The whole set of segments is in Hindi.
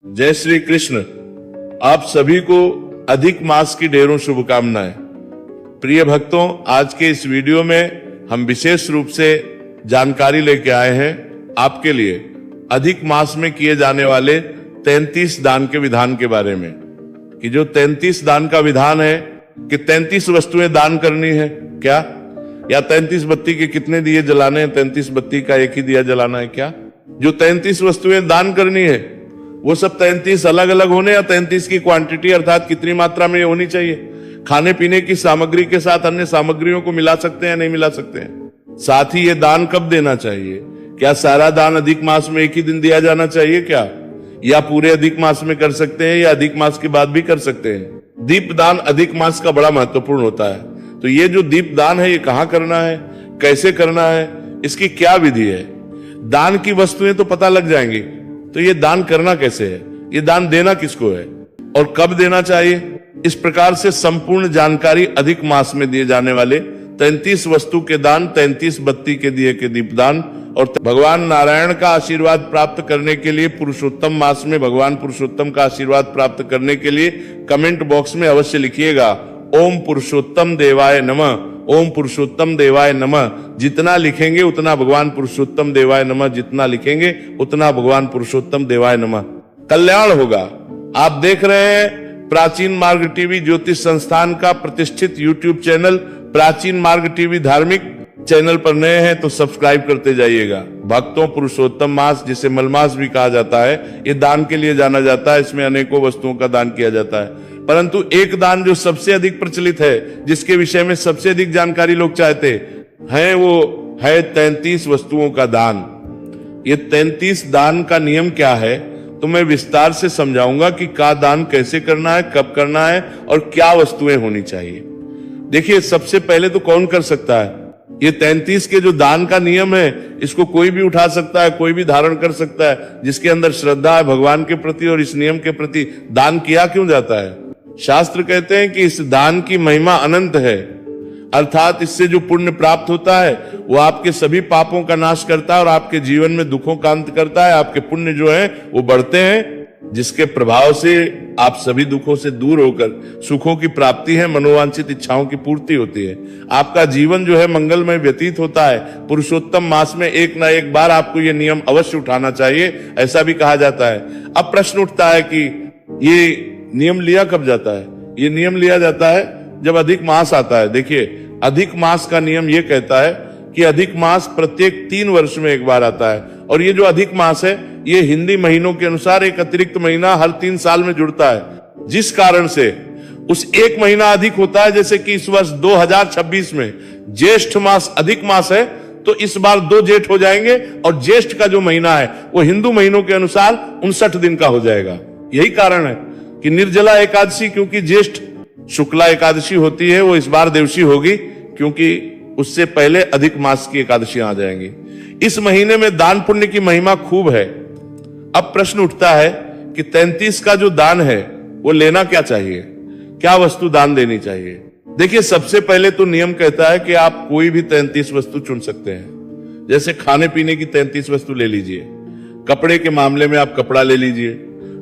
जय श्री कृष्ण। आप सभी को अधिक मास की ढेरों शुभकामनाएं। प्रिय भक्तों, आज के इस वीडियो में हम विशेष रूप से जानकारी लेके आए हैं आपके लिए अधिक मास में किए जाने वाले 33 दान के विधान के बारे में। कि जो 33 दान का विधान है कि 33 वस्तुएं दान करनी है क्या, या 33 बत्ती के कितने दिए जलाने हैं, 33 बत्ती का एक ही दिया जलाना है क्या? जो 33 वस्तुएं दान करनी है वो सब 33 अलग अलग होने, या 33 की क्वांटिटी अर्थात कितनी मात्रा में होनी चाहिए? खाने पीने की सामग्री के साथ अन्य सामग्रियों को मिला सकते हैं, नहीं मिला सकते हैं? साथ ही ये दान कब देना चाहिए? क्या सारा दान अधिक मास में एक ही दिन दिया जाना चाहिए क्या, या पूरे अधिक मास में कर सकते हैं, या अधिक मास के बाद भी कर सकते हैं? दीप दान अधिक मास का बड़ा महत्वपूर्ण होता है। तो ये जो दीप दान है ये कहाँ करना है, कैसे करना है, इसकी क्या विधि है? दान की वस्तुएं तो पता लग जाएंगी, तो ये दान करना कैसे है, ये दान देना किसको है और कब देना चाहिए, इस प्रकार से संपूर्ण जानकारी अधिक मास में दिए जाने वाले 33 वस्तु के दान, 33 बत्ती के दिए के दीपदान और भगवान नारायण का आशीर्वाद प्राप्त करने के लिए पुरुषोत्तम मास में भगवान पुरुषोत्तम का आशीर्वाद प्राप्त करने के लिए कमेंट बॉक्स में अवश्य लिखिएगा ओम पुरुषोत्तम देवाय नमः, ओम पुरुषोत्तम देवाय नमः। जितना लिखेंगे उतना भगवान पुरुषोत्तम देवाय नमः, जितना लिखेंगे उतना भगवान पुरुषोत्तम देवाय नमः। कल्याण होगा। आप देख रहे हैं प्राचीन मार्ग टीवी ज्योतिष संस्थान का प्रतिष्ठित यूट्यूब चैनल प्राचीन मार्ग टीवी धार्मिक चैनल पर नए हैं तो सब्सक्राइब करते जाइएगा। भक्तों, पुरुषोत्तम मास जिसे मलमास भी कहा जाता है, ये दान के लिए जाना जाता है। इसमें अनेकों वस्तुओं का दान किया जाता है, परंतु एक दान जो सबसे अधिक प्रचलित है, जिसके विषय में सबसे अधिक जानकारी लोग चाहते हैं, वो है 33 वस्तुओं का दान। ये 33 दान का नियम क्या है तो मैं विस्तार से समझाऊंगा कि का दान कैसे करना है, कब करना है और क्या वस्तुएं होनी चाहिए। देखिए, सबसे पहले तो कौन कर सकता है? ये 33 के जो दान का नियम है, इसको कोई भी उठा सकता है, कोई भी धारण कर सकता है, जिसके अंदर श्रद्धा है भगवान के प्रति और इस नियम के प्रति। दान किया क्यों जाता है? शास्त्र कहते हैं कि इस दान की महिमा अनंत है, अर्थात इससे जो पुण्य प्राप्त होता है वो आपके सभी पापों का नाश करता है और आपके जीवन में दुखों का अंत करता है। आपके पुण्य जो है वो बढ़ते हैं, जिसके प्रभाव से आप सभी दुखों से दूर होकर सुखों की प्राप्ति है, मनोवांछित इच्छाओं की पूर्ति होती है। आपका जीवन जो है मंगलमय व्यतीत होता है। पुरुषोत्तम मास में एक ना एक बार आपको ये नियम अवश्य उठाना चाहिए, ऐसा भी कहा जाता है। अब प्रश्न उठता है कि ये नियम लिया कब जाता है? ये नियम लिया जाता है जब अधिक मास आता है। देखिए, अधिक मास का नियम ये कहता है कि अधिक मास प्रत्येक 3 वर्ष में एक बार आता है, और ये जो अधिक मास है ये हिंदी महीनों के अनुसार एक अतिरिक्त महीना हर 3 साल में जुड़ता है, जिस कारण से उस एक महीना अधिक होता है। जैसे कि इस वर्ष 2026 में ज्येष्ठ मास अधिक मास है, तो इस बार 2 जेठ हो जाएंगे और ज्येष्ठ का जो महीना है वो हिंदू महीनों के अनुसार 59 दिन का हो जाएगा। यही कारण है कि निर्जला एकादशी, क्योंकि ज्येष्ठ शुक्ला एकादशी होती है, वो इस बार देवशी होगी, क्योंकि उससे पहले अधिक मास की एकादशियां आ जाएंगी। इस महीने में दान पुण्य की महिमा खूब है। अब प्रश्न उठता है कि 33 का जो दान है वो लेना क्या चाहिए, क्या वस्तु दान देनी चाहिए? देखिए, सबसे पहले तो नियम कहता है कि आप कोई भी 33 वस्तु चुन सकते हैं। जैसे खाने पीने की 33 वस्तु ले लीजिए, कपड़े के मामले में आप कपड़ा ले लीजिए,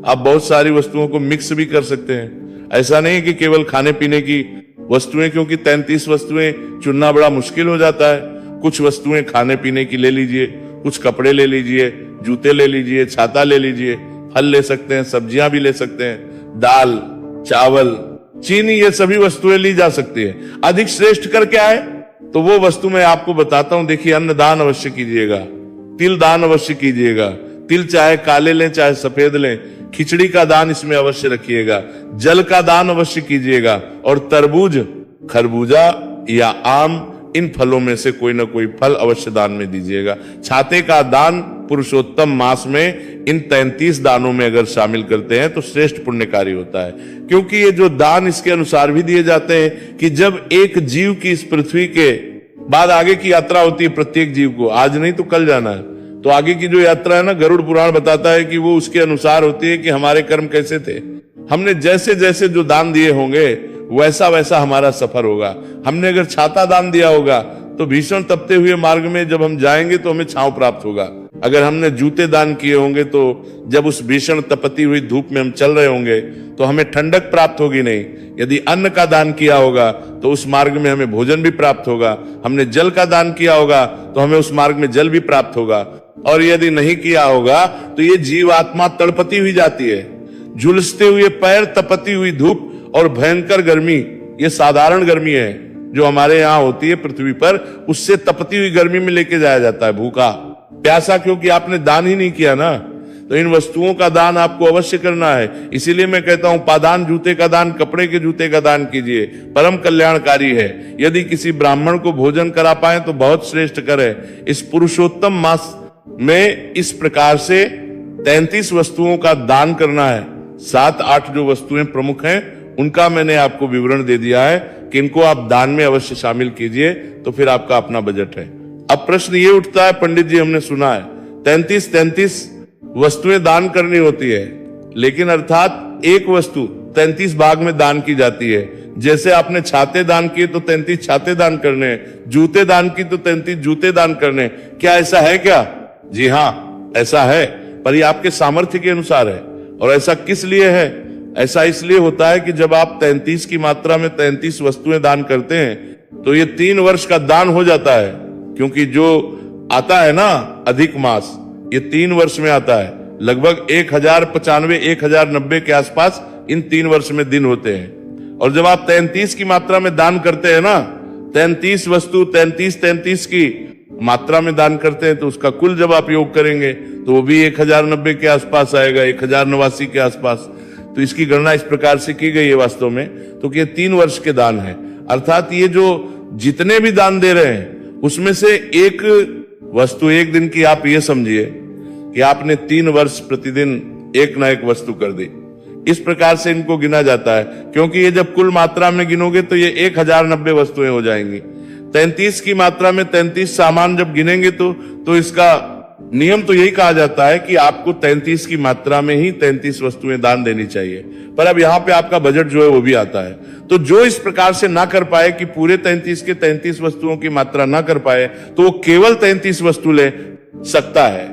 आप बहुत सारी वस्तुओं को मिक्स भी कर सकते हैं। ऐसा नहीं कि केवल खाने पीने की वस्तुएं, क्योंकि 33 वस्तुएं चुनना बड़ा मुश्किल हो जाता है। कुछ वस्तुएं खाने पीने की ले लीजिए, कुछ कपड़े ले लीजिए, जूते ले लीजिए, छाता ले लीजिए, फल ले सकते हैं, सब्जियां भी ले सकते हैं, दाल, चावल, चीनी, ये सभी वस्तुएं ली जा सकती है। अधिक श्रेष्ठ कर क्या है तो वो वस्तु मैं आपको बताता हूं। देखिए, अन्न दान अवश्य कीजिएगा, तिल दान अवश्य कीजिएगा। तिल चाहे काले लें चाहे सफेद लें, खिचड़ी का दान इसमें अवश्य रखिएगा। जल का दान अवश्य कीजिएगा, और तरबूज, खरबूजा या आम, इन फलों में से कोई ना कोई फल अवश्य दान में दीजिएगा। छाते का दान पुरुषोत्तम मास में इन 33 दानों में अगर शामिल करते हैं तो श्रेष्ठ पुण्यकारी होता है। क्योंकि ये जो दान इसके अनुसार भी दिए जाते हैं कि जब एक जीव की इस पृथ्वी के बाद आगे की यात्रा होती है प्रत्येक जीव को, आज नहीं तो कल जाना है, तो आगे की जो यात्रा है ना, गरुड़ पुराण बताता है कि वो उसके अनुसार होती है कि हमारे कर्म कैसे थे। हमने जैसे जैसे जो दान दिए होंगे वैसा वैसा हमारा सफर होगा। हमने अगर छाता दान दिया होगा तो भीषण तपते हुए मार्ग में जब हम जाएंगे तो हमें छांव प्राप्त होगा। अगर हमने जूते दान किए होंगे तो जब उस भीषण तपती हुई धूप में हम चल रहे होंगे तो हमें ठंडक प्राप्त होगी नहीं। यदि अन्न का दान किया होगा तो उस मार्ग में हमें भोजन भी प्राप्त होगा। हमने जल का दान किया होगा तो हमें उस मार्ग में जल भी प्राप्त होगा। और यदि नहीं किया होगा तो ये जीवात्मा तड़पती हुई जाती है। झुलसते हुए पैर, तपती हुई धूप और भयंकर गर्मी, ये साधारण गर्मी है जो हमारे यहाँ होती है पृथ्वी पर, उससे तपती हुई गर्मी में लेके जाया जाता है भूखा प्यासा, क्योंकि आपने दान ही नहीं किया ना। तो इन वस्तुओं का दान आपको अवश्य करना है। इसीलिए मैं कहता हूं पादान जूते का दान, कपड़े के जूते का दान कीजिए, परम कल्याणकारी है। यदि किसी ब्राह्मण को भोजन करा पाए तो बहुत श्रेष्ठ करे। इस पुरुषोत्तम मास में इस प्रकार से 33 वस्तुओं का दान करना है। 7-8 जो वस्तुएं प्रमुख हैं उनका मैंने आपको विवरण दे दिया है कि इनको आप दान में अवश्य शामिल कीजिए, तो फिर आपका अपना बजट है। अब प्रश्न ये उठता है, पंडित जी हमने सुना है 33 वस्तुएं दान करनी होती है, लेकिन अर्थात एक वस्तु 33 भाग में दान की जाती है। जैसे आपने छाते दान किए तो 33 छाते दान करने हैं, जूते दान की तो 33 जूते दान करने। क्या ऐसा है क्या? जी हाँ, ऐसा है, पर ये आपके सामर्थ्य के अनुसार है। और ऐसा किस लिए है? ऐसा इसलिए होता है कि जब आप 33 की मात्रा में 33 वस्तुएं दान करते हैं तो ये 3 वर्ष का दान हो जाता है। क्योंकि जो आता है ना अधिक मास, ये 3 वर्ष में आता है। लगभग 1095 1090 के आसपास इन 3 वर्ष में दिन होते हैं। और जब आप 33 की मात्रा में दान करते हैं ना, 33 वस्तु 33 की मात्रा में दान करते हैं, तो उसका कुल जब आप योग करेंगे तो वो भी 1090 के आसपास आएगा, 1089 के आसपास। तो इसकी गणना इस प्रकार से की गई है वास्तव में, तो कि 3 वर्ष के दान है। अर्थात ये जो जितने भी दान दे रहे हैं उसमें से एक वस्तु एक दिन की आप ये समझिए कि आपने 3 वर्ष प्रतिदिन एक ना एक वस्तु कर दी। इस प्रकार से इनको गिना जाता है, क्योंकि ये जब कुल मात्रा में गिनोगे तो ये 1090 वस्तुएं हो जाएंगी। 33 की मात्रा में 33 सामान जब गिनेंगे तो इसका नियम तो यही कहा जाता है कि आपको 33 की मात्रा में ही 33 वस्तुएं दान देनी चाहिए। पर अब यहाँ पे आपका बजट जो है वो भी आता है। तो जो इस प्रकार से ना कर पाए कि पूरे 33 के 33 वस्तुओं की मात्रा ना कर पाए, तो वो केवल 33 वस्तु ले सकता है।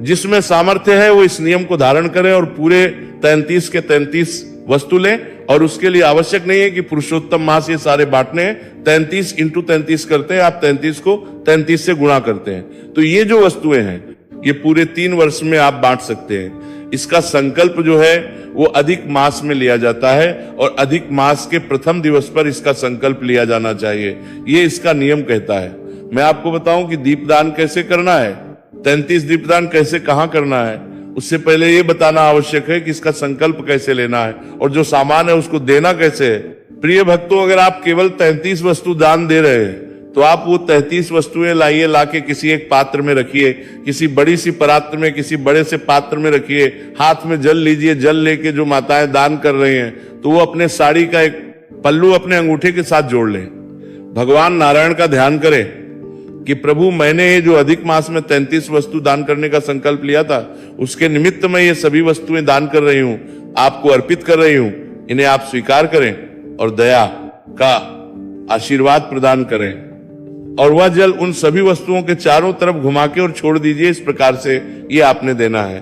जिसमें सामर्थ्य है वो इस नियम को धारण करे और पूरे 33 के 33 वस्तु लें। और उसके लिए आवश्यक नहीं है कि पुरुषोत्तम मास ये सारे बांटने हैं। 33 × 33 करते हैं आप, 33 को 33 से गुणा करते हैं। तो ये जो वस्तुएं हैं ये पूरे 3 वर्ष में आप बांट सकते हैं। इसका संकल्प जो है वो अधिक मास में लिया जाता है और अधिक मास के प्रथम दिवस पर इसका संकल्प लिया जाना चाहिए, ये इसका नियम कहता है। मैं आपको बताऊं कि दीपदान कैसे करना है, 33 दीपदान कैसे कहां करना है, उससे पहले ये बताना आवश्यक है कि इसका संकल्प कैसे लेना है और जो सामान है उसको देना कैसे है। प्रिय भक्तों, अगर आप केवल 33 वस्तु दान दे रहे हैं तो आप वो 33 वस्तुएं लाइए, लाके किसी एक पात्र में रखिए, किसी बड़ी सी परात्र में, किसी बड़े से पात्र में रखिए। हाथ में जल लीजिए। जल लेके जो माताएं दान कर रही हैं तो वो अपने साड़ी का एक पल्लू अपने अंगूठे के साथ जोड़ लें। भगवान नारायण का ध्यान करें कि प्रभु, मैंने ये जो अधिक मास में 33 वस्तु दान करने का संकल्प लिया था, उसके निमित्त मैं ये सभी वस्तुएं दान कर रही हूं, आपको अर्पित कर रही हूं। इन्हें आप स्वीकार करें और दया का आशीर्वाद प्रदान करें। और वह जल उन सभी वस्तुओं के चारों तरफ घुमा के और छोड़ दीजिए। इस प्रकार से ये आपने देना है।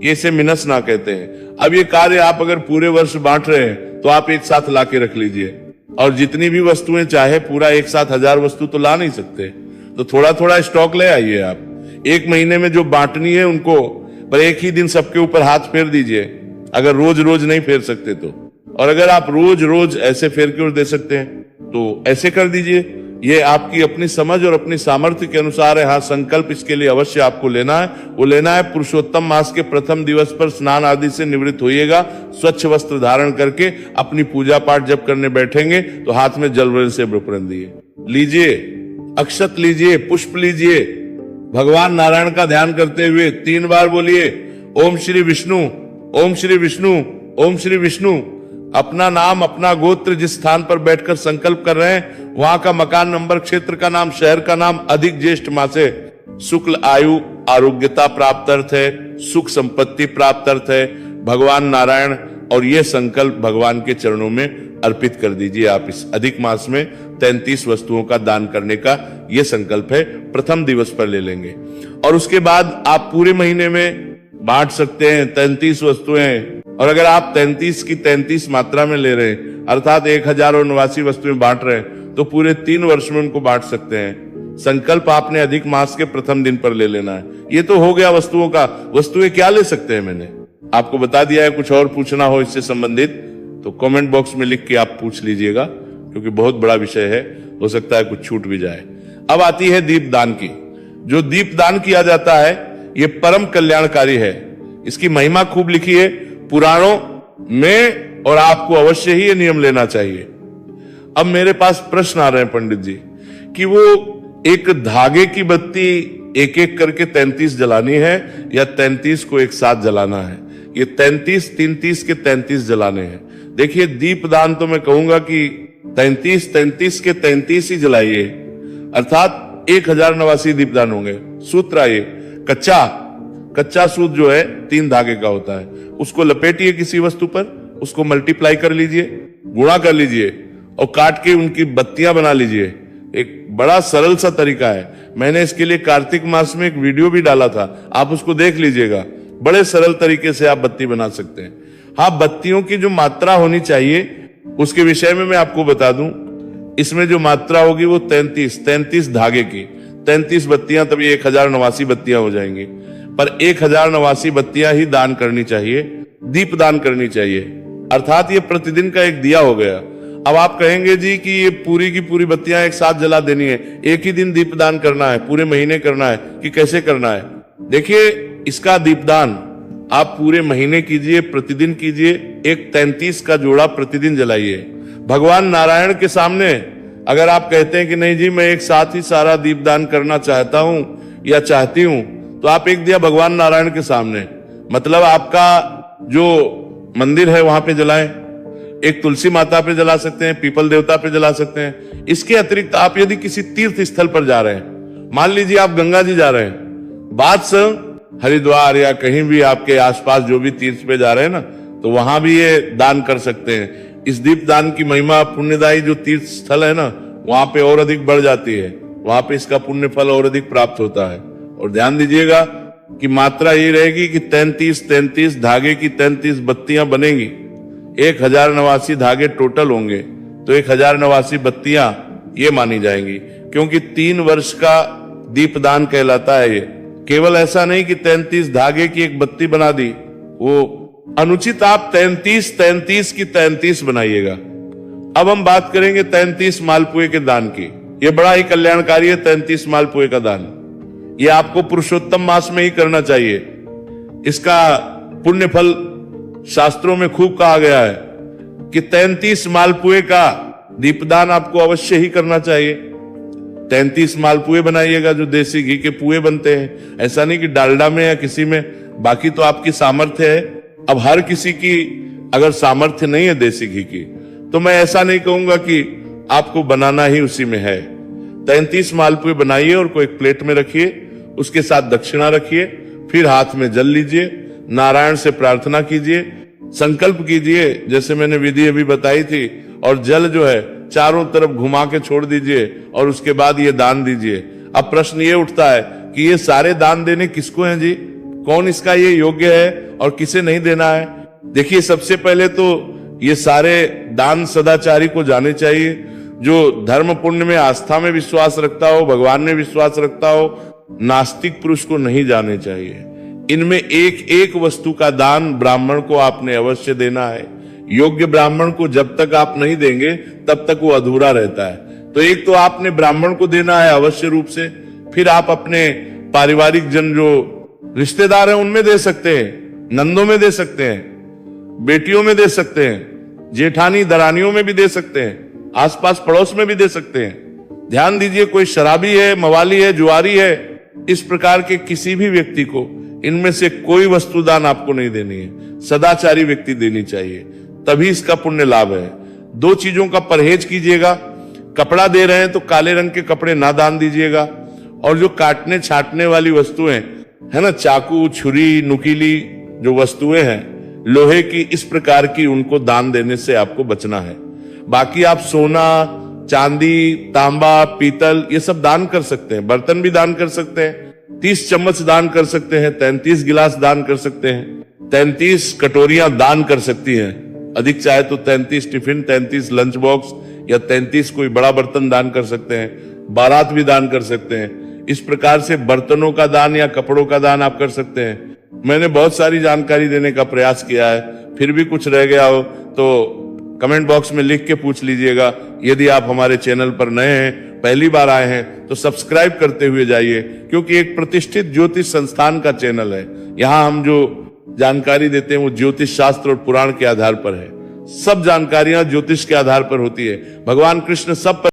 ये इसे मिनसना कहते हैं। अब ये कार्य आप अगर पूरे वर्ष बांट रहे हैं तो आप एक साथ ला के रख लीजिए। और जितनी भी वस्तुएं चाहे, पूरा एक साथ 1000 वस्तु तो ला नहीं सकते, तो थोड़ा थोड़ा स्टॉक ले आइए आप। 1 महीने में जो बांटनी है उनको पर एक ही दिन सबके ऊपर हाथ फेर दीजिए, अगर रोज रोज नहीं फेर सकते तो। और अगर आप रोज रोज ऐसे फेर के और दे सकते हैं तो ऐसे कर दीजिए। ये आपकी अपनी समझ और अपनी सामर्थ्य के अनुसार है। हाँ, संकल्प इसके लिए अवश्य आपको लेना है। वो लेना है पुरुषोत्तम मास के प्रथम दिवस पर स्नान आदि से निवृत्त होइएगा। स्वच्छ वस्त्र धारण करके अपनी पूजा पाठ जब करने बैठेंगे तो हाथ में जल से ब्रपरन लीजिए, अक्षत लीजिए, पुष्प लीजिए। भगवान नारायण का ध्यान करते हुए 3 बार बोलिए ओम श्री विष्णु, ओम श्री विष्णु, ओम श्री विष्णु। अपना नाम, अपना गोत्र, जिस स्थान पर बैठकर संकल्प कर रहे हैं वहां का मकान नंबर, क्षेत्र का नाम, शहर का नाम, अधिक ज्येष्ठ मासे, शुक्ल आयु आरोग्यता प्राप्त अर्थ है, सुख संपत्ति प्राप्त अर्थ है, भगवान नारायण। और ये संकल्प भगवान के चरणों में अर्पित कर दीजिए आप इस अधिक मास में 33 वस्तुओं का दान करने का यह संकल्प है, प्रथम दिवस पर ले लेंगे। और उसके बाद आप पूरे महीने में बांट सकते हैं 33 वस्तुएं। और अगर आप 33 की 33 मात्रा में ले रहे हैं, अर्थात 1089 वस्तुएं बांट रहे हैं, तो पूरे 3 वर्ष में उनको बांट सकते हैं। संकल्प आपने अधिक मास के प्रथम दिन पर ले लेना है। ये तो हो गया वस्तुओं का। वस्तुएं क्या ले सकते हैं मैंने आपको बता दिया है। कुछ और पूछना हो इससे संबंधित तो कमेंट बॉक्स में लिख के आप पूछ लीजिएगा, क्योंकि बहुत बड़ा विषय है, हो सकता है कुछ छूट भी जाए। अब आती है दीपदान की। जो दीपदान किया जाता है ये परम कल्याणकारी है। इसकी महिमा खूब लिखी है पुराणों में, और आपको अवश्य ही ये नियम लेना चाहिए। अब मेरे पास प्रश्न आ रहे हैं पंडित जी कि वो एक धागे की बत्ती एक एक करके 33 जलानी है या 33 को एक साथ जलाना है? ये 33 के 33 जलाने हैं। देखिए दीपदान तो मैं कहूंगा कि 33 के 33 ही जलाइए, अर्थात 1089 दीपदान होंगे। सूत्र आइए, कच्चा सूत जो है 3 धागे का होता है, उसको लपेटिए किसी वस्तु पर, उसको मल्टीप्लाई कर लीजिए, गुणा कर लीजिए और काट के उनकी बत्तियां बना लीजिए। एक बड़ा सरल सा तरीका है। मैंने इसके लिए कार्तिक मास में एक वीडियो भी डाला था, आप उसको देख लीजिएगा। बड़े सरल तरीके से आप बत्ती बना सकते हैं। हाँ, बत्तियों की जो मात्रा होनी चाहिए उसके विषय में मैं आपको बता दूं। इसमें जो मात्रा होगी वो 33 धागे की 33 बत्तियां, तभी 1089 बत्तियां हो जाएंगी। पर 1089 बत्तियां ही दान करनी चाहिए, दीप दान करनी चाहिए, अर्थात ये प्रतिदिन का एक दिया हो गया। अब आप कहेंगे जी कि ये पूरी की पूरी बत्तियां एक साथ जला देनी है, एक ही दिन दीपदान करना है, पूरे महीने करना है कि कैसे करना है? देखिए इसका दीपदान आप पूरे महीने कीजिए, प्रतिदिन कीजिए। एक 33 का जोड़ा प्रतिदिन जलाइए भगवान नारायण के सामने। अगर आप कहते हैं कि नहीं जी मैं एक साथ ही सारा दीपदान करना चाहता हूं या चाहती हूं, तो आप एक दिया भगवान नारायण के सामने, मतलब आपका जो मंदिर है वहां पे जलाएं। एक तुलसी माता पे जला सकते हैं, पीपल देवता पे जला सकते हैं। इसके अतिरिक्त आप यदि किसी तीर्थ स्थल पर जा रहे हैं, मान लीजिए आप गंगा जी जा रहे हैं, बादशाह हरिद्वार या कहीं भी आपके आसपास जो भी तीर्थ पे जा रहे हैं ना, तो वहां भी ये दान कर सकते हैं। इस दीप दान की महिमा पुण्यदायी जो तीर्थ स्थल है ना, वहां पे और अधिक बढ़ जाती है, वहां पे इसका पुण्य फल और अधिक प्राप्त होता है। और ध्यान दीजिएगा कि मात्रा ये रहेगी कि 33 धागे की 33 बत्तियां बनेंगी। 1089 धागे टोटल होंगे, तो 1089 बत्तियां ये मानी जाएंगी, क्योंकि 3 वर्ष का दीपदान कहलाता है ये। केवल ऐसा नहीं कि 33 धागे की एक बत्ती बना दी, वो अनुचित। आप 33 की 33 बनाइएगा। अब हम बात करेंगे 33 मालपुए के दान की। ये बड़ा ही कल्याणकारी है 33 मालपुए का दान। ये आपको पुरुषोत्तम मास में ही करना चाहिए। इसका पुण्य फल शास्त्रों में खूब कहा गया है कि 33 मालपुए का दीपदान आपको अवश्य ही करना चाहिए। 33 मालपुए बनाइएगा जो देसी घी के पुए बनते हैं। ऐसा नहीं कि डालडा में या किसी में, बाकी तो आपकी सामर्थ्य है। अब हर किसी की अगर सामर्थ्य नहीं है देसी घी की, तो मैं ऐसा नहीं कहूंगा कि आपको बनाना ही उसी में है। 33 मालपुए बनाइए और को एक प्लेट में रखिए, उसके साथ दक्षिणा रखिए, फिर हाथ में जल लीजिए, नारायण से प्रार्थना कीजिए, संकल्प कीजिए जैसे मैंने विधि अभी बताई थी, और जल जो है चारों तरफ घुमा के छोड़ दीजिए और उसके बाद ये दान दीजिए। अब प्रश्न ये उठता है कि ये सारे दान देने किसको हैं जी? कौन इसका ये योग्य है और किसे नहीं देना है? देखिए सबसे पहले तो ये सारे दान सदाचारी को जाने चाहिए, जो धर्म पुण्य में आस्था में विश्वास रखता हो, भगवान में विश्वास रखता हो। नास्तिक पुरुष को नहीं जाने चाहिए। इनमें एक एक वस्तु का दान ब्राह्मण को आपने अवश्य देना है। योग्य ब्राह्मण को जब तक आप नहीं देंगे तब तक वो अधूरा रहता है। तो एक तो आपने ब्राह्मण को देना है अवश्य रूप से, फिर आप अपने पारिवारिक जन जो रिश्तेदार हैं उनमें दे सकते हैं, नंदों में दे सकते हैं, बेटियों में दे सकते हैं, जेठानी दरानियों में भी दे सकते हैं, आसपास पड़ोस में भी दे सकते हैं। ध्यान दीजिए, कोई शराबी है, मवाली है, जुआरी है, इस प्रकार के किसी भी व्यक्ति को इनमें से कोई वस्तुदान आपको नहीं देनी है। सदाचारी व्यक्ति देनी चाहिए, तभी इसका पुण्य लाभ है। 2 चीजों का परहेज कीजिएगा। कपड़ा दे रहे हैं तो काले रंग के कपड़े ना दान दीजिएगा, और जो काटने छाटने वाली वस्तुएं है ना, चाकू, छुरी, नुकीली जो वस्तुएं हैं लोहे की, इस प्रकार की, उनको दान देने से आपको बचना है। बाकी आप सोना, चांदी, तांबा, पीतल ये सब दान कर सकते हैं। बर्तन भी दान कर सकते हैं। 30 चम्मच दान कर सकते हैं, 33 गिलास दान कर सकते हैं, 33 कटोरियां दान कर सकती हैं। अधिक चाहे तो 33 टिफिन, 33 लंच बॉक्स या 33 कोई बड़ा बर्तन दान कर सकते हैं। बारात भी दान कर सकते हैं। इस प्रकार से बर्तनों का दान या कपड़ों का दान आप कर सकते हैं। मैंने बहुत सारी जानकारी देने का प्रयास किया है, फिर भी कुछ रह गया हो तो कमेंट बॉक्स में लिख के पूछ लीजिएगा। यदि आप हमारे चैनल पर नए हैं, पहली बार आए हैं, तो सब्सक्राइब करते हुए जाइए, क्योंकि एक प्रतिष्ठित ज्योतिष संस्थान का चैनल है। यहाँ हम जो जानकारी देते हैं वो ज्योतिष शास्त्र और पुराण के आधार पर है। सब जानकारियां ज्योतिष के आधार पर होती है। भगवान कृष्ण सब